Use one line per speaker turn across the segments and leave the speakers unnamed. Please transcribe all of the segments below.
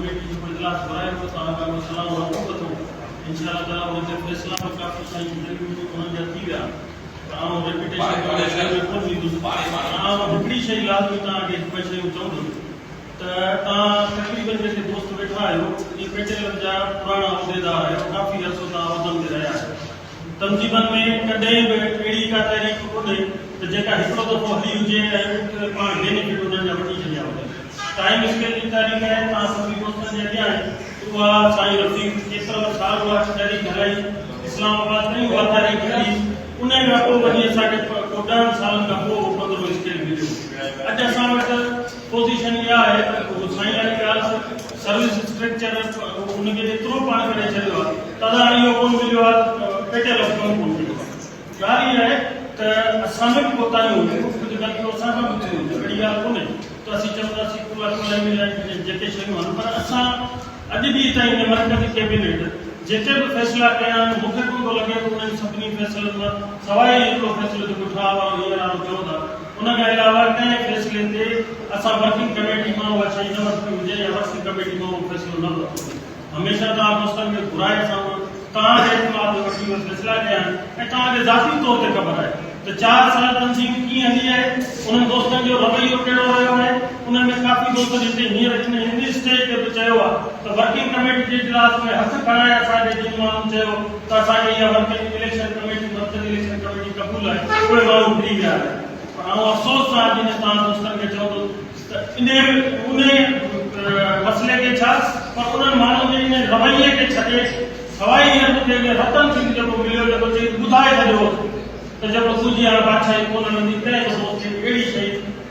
committee जो इजलास घुराए थो तव्हां खां सलाह वठूं थो इंशाअल्लाह ताला उन ते फ़ैसिला बि काफ़ी साईं इंटरव्यू उन्हनि जा थी विया ऐं रेप्यूटेशन हिकिड़ी शइ लाज़मी तव्हांखे ॿ शयूं चवंदुसि त तव्हां तक़रीबन जेके दोस्त वेठा आहियो इहे पेटेलनि जा पुराणा उहिदेदार आहियो काफ़ी अर्सो तव्हां उहिदनि ते रहिया आहियो तंज़ीमनि में कॾहिं बि अहिड़ी का तारीख़ कोन्हे त जेका हिकिड़ो दफ़ो हली हुजे ऐं पाण बेनिफिट उन्हनि जा वठी छॾिया हुजनि टाइम स्केल जी तारीख़ आहे तव्हां सभिनी दोस्तनि जे अॻियां आहे उहा साईं रफ़ीक केतिरा साल उहा तारीख़ हलाई इस्लामाबाद में उहा तारीख़ हली उन खां पोइ वरी असांखे को 10 सालनि खां पोइ 15 स्केल मिलियो अॼु असां वटि पोज़ीशन इहा आहे त साईं वारी ॻाल्हि सर्विस स्ट्रक्चर उनखे एतिरो पाण करे छॾियो आहे तॾहिं इहो कोन मिलियो आहे पेटेल कोन मिलियो आहे ॻाल्हि इहा आहे त असां में बि कोताहियूं हुयूं कुझु ग़लतियूं असां खां बि थियूं अहिड़ी ॻाल्हि कोन्हे त असीं चवंदासीं पूरा जेके शयूं आहिनि पर असां अॼु ॾींहं ताईं हिन मर्कज़ी कैबिनेट जेके बि फ़ैसिला कया आहिनि मूंखे कोन थो लॻे त उन्हनि सभिनी फ़ैसिलनि मां सवाइ हिकिड़ो फ़ैसिलो जेको ठाह आहे हींअर आउं चओ था उन खां अलावा कंहिं फ़ैसिले ते असां वर्किंग कमेटी मां उहा शइ न वरिती हुजे या वर्किंग कमेटी मां उहो फ़ैसिलो न वरितो हमेशह तव्हां दोस्तनि खे घुराए असां तव्हांजे इत्माद में वठी उहे फ़ैसिला कया आहिनि ऐं तव्हांखे ज़ाती तौर ते ख़बर आहे त 4 साल तंज़ीम कीअं हली आहे उन्हनि दोस्तनि जो रवैयो कहिड़ो रहियो आहे उन्हनि में काफ़ी दोस्त हिते हींअर हिन स्टेज ते बि चयो आहे त वर्किंग कमेटी जे इजलास में हथ खणाए असांजे जिन माण्हुनि चयो त असांखे इहा वर्किंग इलेक्शन कमेटी मर्कज़ी इलेक्शन कमेटी क़बूल आहे उहे माण्हू फिरी विया आहिनि पर आउं अफ़सोस सां अॼु तव्हां दोस्तनि खे चवंदो त उन मसइले खे छा पर उन्हनि माण्हुनि जे इन रवैये खे छॾे सवाइ हींअर मूंखे रतन सिंह जेको मिलियो जेको चई ॿुधाए छॾियो त जेको तुंहिंजी हाणे बादशाही कोन रहंदी कंहिं दोस्त खे अहिड़ी शइ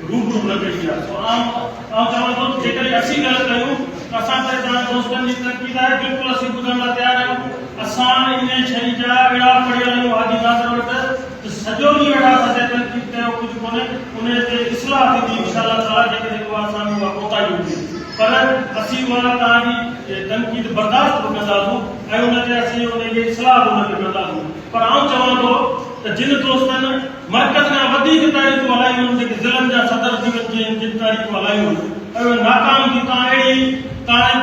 रूबरू न कई आहे आउं चवां थो जेकॾहिं असीं ॻाल्हि कयूं त असां त तव्हां दोस्तनि जी तरक़ी आहे बिल्कुलु असीं ॿुधण लाइ तयारु आहियूं असां इन शइ जा अहिड़ा पढ़ियल आहियूं हाजी नाज़र वटि त सॼो ॾींहुं वेठा असां तनक़ीद कयो कुझु कोन्हे उन ते इस्लाह थींदी इंशाअल्लाह ताला जेकॾहिं उहा असां में उहा कोताही हूंदी पर असीं उहा तव्हांजी तनक़ीद बर्दाश्त बि कंदासीं ऐं उन ते असीं उनजी इस्लाह बि उनखे कंदासीं पर आउं चवां थो त जिन दोस्तनि मर्कज़ खां वधीक तारीख़ूं हलायूं आहिनि जेके ज़िलनि जा सदर थी वञे जिन तारीख़ूं हलायूं आहिनि ऐं उहे नाकाम थी तव्हां अहिड़ी तव्हां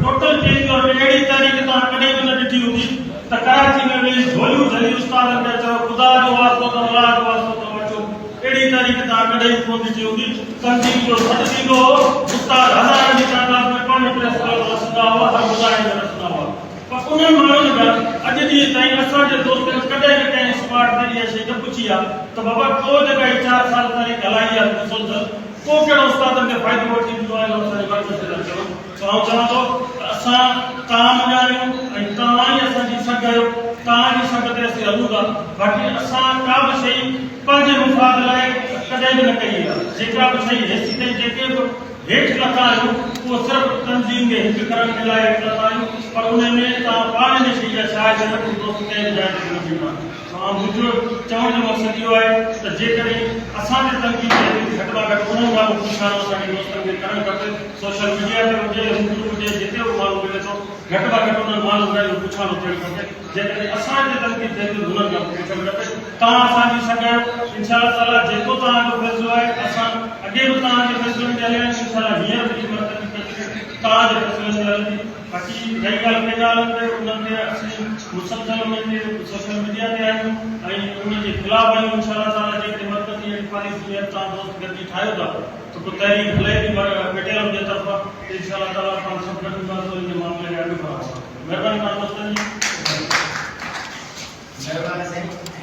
टोटल चेंज और अहिड़ी तारीख़ तव्हां कॾहिं बि न ॾिठी हूंदी त कराची में वेही झोलियूं झली उस्तादनि खे चयो ख़ुदा जो वास्तो अथव अलाह जो वास्तो अथव अचो अहिड़ी तारीख़ तव्हां कॾहिं बि कोन ॾिठी हूंदी तंज़ीम जो सॾु थींदो हो उस्ताद हज़ारनि जी तादाद में पाण प्रेस क्लब रसंदा हुआ हर ॿुधाए में रसंदा हुआ पर उन्हनि माण्हुनि खां अॼु ॾींहं ताईं असांजे दोस्तनि कॾहिं बि कंहिं स्मार्ट ते इहा शइ न पुछी आहे त बाबा को जॻह 4 साल तारीख़ हलाई आहे मुसलसल को कहिड़ो उस्तादनि खे फ़ाइदो वठी ॾींदो आहे असांजे मर्कज़ ते चयो त आउं चवां थो त असां तव्हां मञायूं ऐं तव्हां ई असांजी सघ आहियो तव्हांजी सघ ते असीं हलूं था बाक़ी असां का बि शइ पंहिंजे मुफ़ाद लाइ कॾहिं बि न कई आहे जेका बि शइ हेसि ताईं जेके बि हेठि लथा आहियूं उहो सिर्फ़ु तंज़ीम खे हिकु करण जे लाइ लथा आहियूं पर उन में तव्हां पाण इन शइ जा शायदि न दोस्त कंहिं जाइ ते न बीठा मुंहिंजो चवण जो मक़सदु इहो आहे त जेकॾहिं असांजे तनक़ीद ते घटि में घटि उन्हनि खां पुछाणो असांजे दोस्तनि खे करणु खपे सोशल मीडिया ते हुजे रूबरू हुजे जिते बि माण्हू मिले थो घटि में घटि उन्हनि माण्हुनि खां इहो पुछाणो थियणु खपे जेकॾहिं असांजे तनक़ीद ते हुननि खां पुछणु खपे तव्हां असांजी सघ आहियो इंशाअल्लाह ताला जेको तव्हांजो फ़ैसिलो आहे असां अॻे बि तव्हांजे फ़ैसिलनि ते हलिया आहियूं इंशाअल्लाह हींअर बि तव्हांजे फ़ैसिलनि ते हलंदी बाक़ी रही ॻाल्हि कंहिं ॻाल्हि ते उन्हनि ते असीं मुसलसल उन्हनि ते सोशल मीडिया ते आहियूं ऐं उनजे ख़िलाफ़ आहियूं इंशाअल्लाह ताला जेकॾहिं मर्कज़ी पॉलिसी तव्हां दोस्त गॾिजी ठाहियो था त को तहरीक हले थी पेटेलनि जे तरफ़ां इंशाअल्लाह ताला पाण सभु गॾु ईंदासीं इन मामले खे अॻु बढ़ाईंदासीं महिरबानी तव्हां दोस्तनि जी
महिरबानी साईं